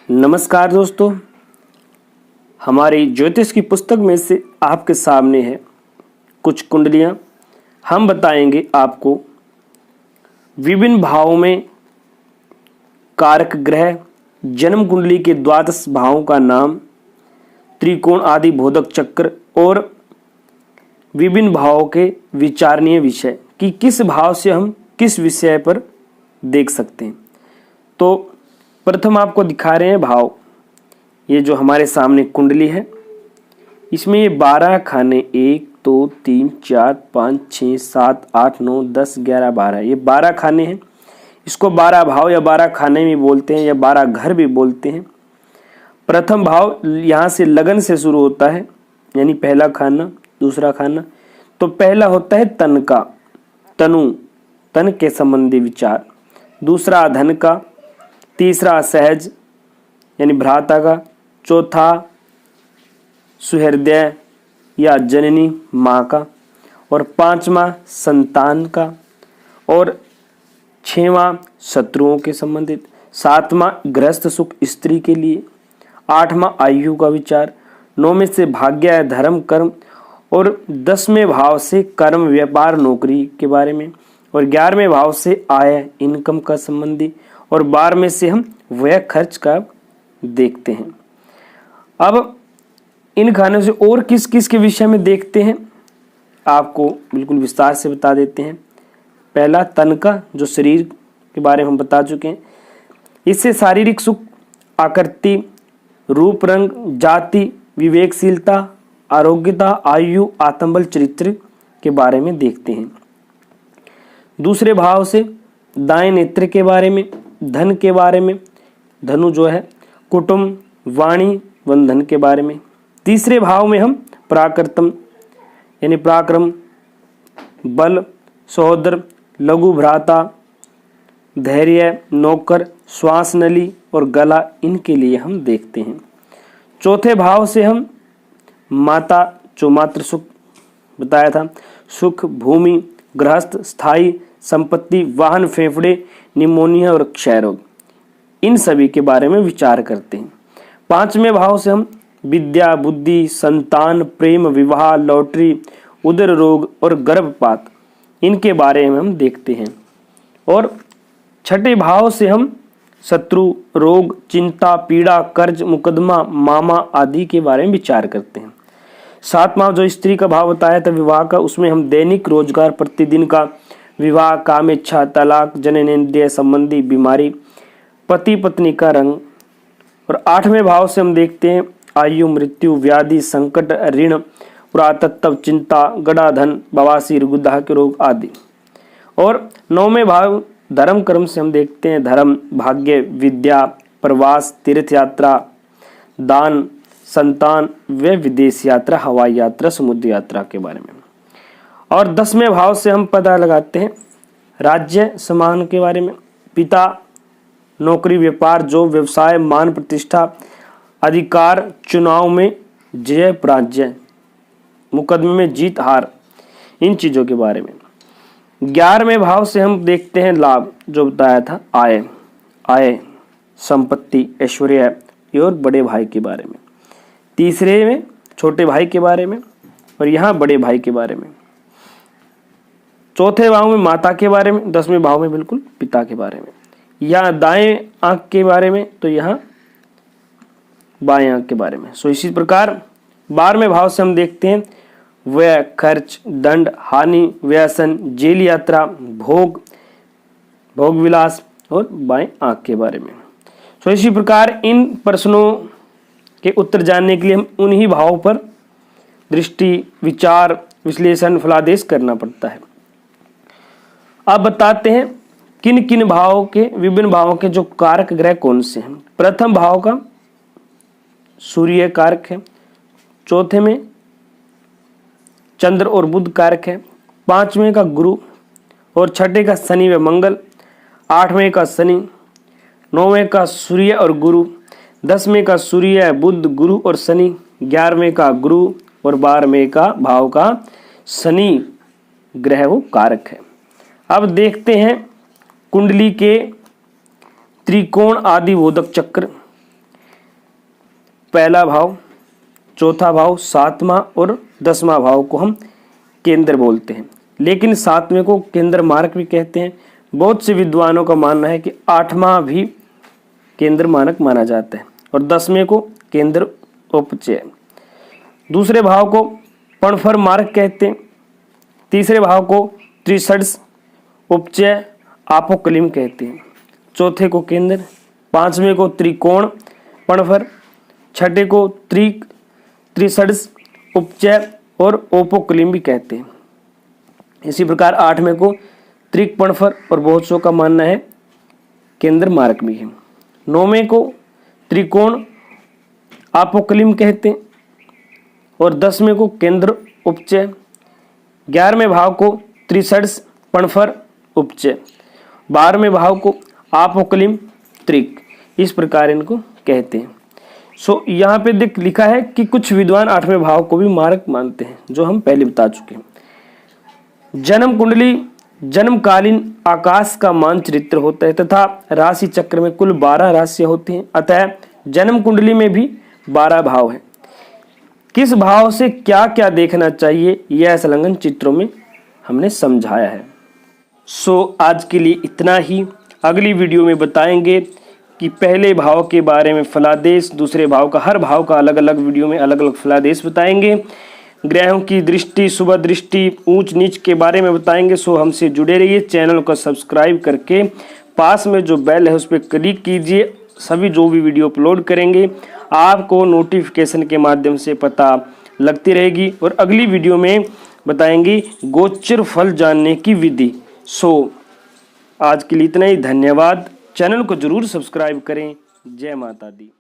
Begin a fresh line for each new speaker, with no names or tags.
नमस्कार दोस्तों, हमारी ज्योतिष की पुस्तक में से आपके सामने है कुछ कुंडलियां। हम बताएंगे आपको विभिन्न भावों में कारक ग्रह, जन्म कुंडली के द्वादश भावों का नाम, त्रिकोण आदि बोधक चक्र और विभिन्न भावों के विचारणीय विषय कि किस भाव से हम किस विषय पर देख सकते हैं। तो प्रथम आपको दिखा रहे हैं भाव। ये जो हमारे सामने कुंडली है, इसमें ये 12 खाने 1 2 3 4 5 6 7 8 9 10 11 12, ये 12 खाने हैं। इसको 12 भाव या 12 खाने भी बोलते हैं या 12 घर भी बोलते हैं। प्रथम भाव यहाँ से लगन से शुरू होता है, यानी पहला खाना, दूसरा खाना। तो पहला होता है तन का, तनु, तन के संबंधी विचार। दूसरा धन का, तीसरा सहज यानी भ्राता का, चौथा सुहृदय या जननी माँ का, और पांचवा संतान का, और छठवां शत्रुओं के संबंधित, सातवां गृहस्थ सुख स्त्री के लिए, आठवां आयु का विचार, 9वें से भाग्य या धर्म कर्म, और 10वें भाव से कर्म व्यापार नौकरी के बारे में, और 11वें भाव से आय इनकम का संबंधी, और 12वें से हम व्यय खर्च का देखते हैं। अब इन खानों से और किस किस के विषय में देखते हैं, आपको बिल्कुल विस्तार से बता देते हैं। पहला तन का, जो शरीर के बारे में हम बता चुके हैं। इससे शारीरिक सुख, आकृति, रूप रंग, जाति, विवेकशीलता, आरोग्यता, आयु, आत्मबल, चरित्र के बारे में देखते हैं। दूसरे भाव से दाएं नेत्र के बारे में, धन के बारे में, धनु जो है, कुटुंब, वाणी, बंधन के बारे में। तीसरे भाव में हम प्राकृतम यानी पराक्रम, बल, सहोदर, लघु भ्राता, धैर्य, नौकर, श्वास नली और गला, इनके लिए हम देखते हैं। चौथे भाव से हम माता, जो मातृ सुख बताया था, सुख, भूमि, गृहस्थ, स्थायी संपत्ति, वाहन, फेफड़े, निमोनिया और क्षय रोग, इन सभी के बारे में विचार करते हैं। पांचवें भाव से हम विद्या, बुद्धि, संतान, प्रेम, विवाह, लॉटरी, उदर रोग और गर्भपात, इनके बारे में हम देखते हैं। और छठे भाव से हम शत्रु, रोग, चिंता, पीड़ा, कर्ज, मुकदमा, मामा आदि के बारे में विचार करते हैं। सातवां जो स्त्री का भाव बताया था विवाह का, उसमें हम दैनिक रोजगार, प्रतिदिन का विवाह, काम इच्छा, तलाक, जननेंद्रिय संबंधी बीमारी, पति पत्नी का रंग। और आठवें भाव से हम देखते हैं आयु, मृत्यु, व्याधि, संकट, ऋण, पुरातत्व, चिंता, गड़ाधन, बवासीर, गुदा के रोग आदि। और 9वें भाव धर्म कर्म से हम देखते हैं धर्म, भाग्य, विद्या, प्रवास, तीर्थ यात्रा, दान, संतान व विदेश यात्रा, हवाई यात्रा, समुद्र यात्रा के बारे में। और 10वें भाव से हम पता लगाते हैं राज्य सम्मान के बारे में, पिता, नौकरी, व्यापार, जो व्यवसाय, मान प्रतिष्ठा, अधिकार, चुनाव में जय पराजय, मुकदमे में जीत हार, इन चीज़ों के बारे में। 11वें भाव से हम देखते हैं लाभ, जो बताया था आय, संपत्ति, ऐश्वर्य और बड़े भाई के बारे में। तीसरे में छोटे भाई के बारे में, और यहाँ बड़े भाई के बारे में। चौथे भाव में माता के बारे में, 10वें भाव में बिल्कुल पिता के बारे में। यहाँ दाएं आंख के बारे में, तो यहाँ बाएं आंख के बारे में। सो इसी प्रकार 12वें भाव से हम देखते हैं व्यय, खर्च, दंड, हानि, व्यसन, जेल यात्रा, भोग विलास और बाएं आंख के बारे में। सो इसी प्रकार इन प्रश्नों के उत्तर जानने के लिए हम उन्हीं भावों पर दृष्टि, विचार, विश्लेषण, फलादेश करना पड़ता है। अब बताते हैं किन किन भावों के, विभिन्न भावों के जो कारक ग्रह कौन से हैं। प्रथम भाव का सूर्य कारक है, चौथे में चंद्र और बुध कारक है, 5वें का गुरु और 6ठे का शनि व मंगल, 8वें का शनि, 9वें का सूर्य और गुरु, 10वें का सूर्य, बुध, गुरु और शनि, 11वें का गुरु और 12वें का भाव का शनि ग्रह वो कारक है। अब देखते हैं कुंडली के त्रिकोण आदि बोधक चक्र, पहला भाव, चौथा भाव, सातवां और 10वां भाव को हम केंद्र बोलते हैं, लेकिन 7वें को केंद्र मारक भी कहते हैं। बहुत से विद्वानों का मानना है कि 8वां भी केंद्र मानक माना जाता है और 10वें को केंद्र उपचय। दूसरे भाव को पणफर मारक कहते हैं, तीसरे भाव को त्रिषड्स उपचय आपोक्लिम कहते हैं, चौथे को केंद्र, 5वें को त्रिकोण पणफर, छठे को त्रिषड्स उपचय और ओपोक्लिम भी कहते हैं। इसी प्रकार 8वें को त्रिक पणफर और बहुत सौ का मानना है केंद्र मारक भी है। 9वें को त्रिकोण आपोक्लिम कहते हैं और 10वें को केंद्र उपचय। 11वें भाव को त्रिषड्स पणफर उपचय, 12वें भाव को आपोक्लिम त्रिक, इस प्रकार इनको कहते हैं। यहाँ पे लिखा है कि कुछ विद्वान 8वें भाव को भी मारक मानते हैं, जो हम पहले बता चुके हैं। जन्म कुंडली जन्मकालीन आकाश का मानचित्र होता है तथा राशि चक्र में कुल 12 राशियां होती हैं, अतः जन्म कुंडली में भी 12 भाव हैं। किस भाव से क्या क्या देखना चाहिए, यह संलग्न चित्रों में हमने समझाया है। आज के लिए इतना ही। अगली वीडियो में बताएंगे कि पहले भाव के बारे में फलादेश, दूसरे भाव का, हर भाव का अलग अलग वीडियो में अलग अलग फलादेश बताएंगे। ग्रहों की दृष्टि, शुभ दृष्टि, ऊंच नीच के बारे में बताएंगे। हमसे जुड़े रहिए, चैनल को सब्सक्राइब करके पास में जो बेल है उस पर क्लिक कीजिए। सभी जो भी वीडियो अपलोड करेंगे आपको नोटिफिकेशन के माध्यम से पता लगती रहेगी। और अगली वीडियो में बताएंगे गोचर फल जानने की विधि। आज के लिए इतना ही। धन्यवाद। चैनल को जरूर सब्सक्राइब करें। जय माता दी।